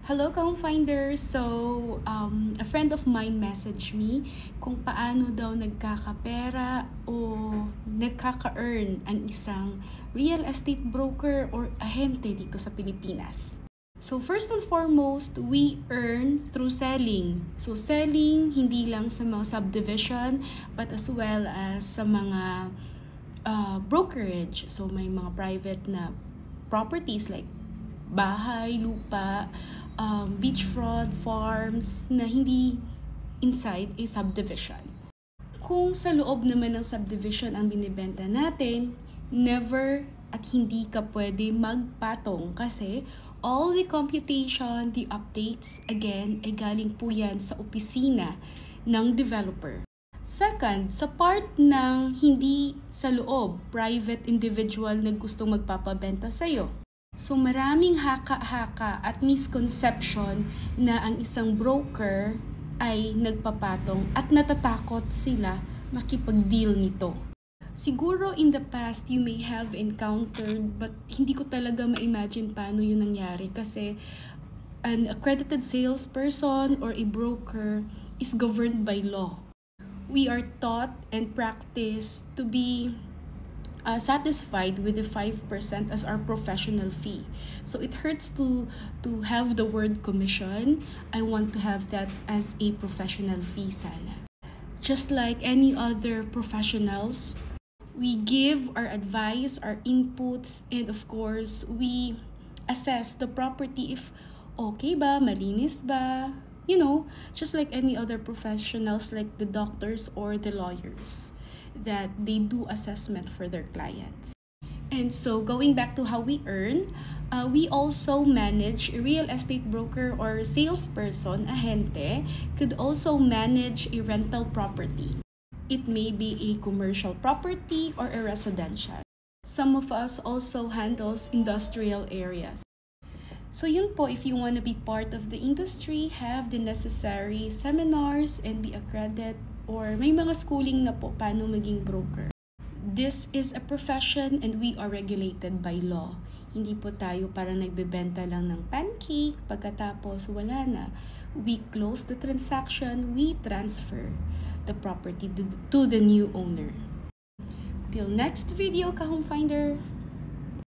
Hello, Kong Finder. A friend of mine messaged me kung paano daw nagkakapera o nagkaka-earn ang isang real estate broker or ahente dito sa Pilipinas. So first and foremost, we earn through selling. So selling hindi lang sa mga subdivision but as well as sa mga brokerage. So may mga private na properties like bahay, lupa, beachfront, farms na hindi inside a subdivision. Kung sa loob naman ng subdivision ang binibenta natin, never at hindi ka pwede magpatong kasi all the computation, the updates, again, ay galing po yan sa opisina ng developer. Second, sa part ng hindi sa loob, private individual na gustong magpapabenta sa'yo. So maraming haka-haka at misconception na ang isang broker ay nagpapatong at natatakot sila makipag-deal nito. Siguro in the past you may have encountered but hindi ko talaga ma-imagine paano yun nangyari kasi an accredited salesperson or a broker is governed by law. We are taught and practiced to be satisfied with the 5% as our professional fee. So it hurts to have the word commission. I want to have that as a professional fee sana. Just like any other professionals, we give our advice, our inputs, and of course, we assess the property if okay ba, malinis ba, just like any other professionals like the doctors or the lawyers, that they do assessment for their clients. And so going back to how we earn, we also manage a real estate broker or salesperson, ahente, could also manage a rental property. It may be a commercial property or a residential. Some of us also handles industrial areas. So yun po, if you want to be part of the industry, have the necessary seminars and be accredited or may mga schooling na po paano maging broker. This is a profession and we are regulated by law. Hindi po tayo parang nagbebenta lang ng pancake, pagkatapos wala na. We close the transaction, we transfer the property to the new owner. Till next video, Kahong Finder!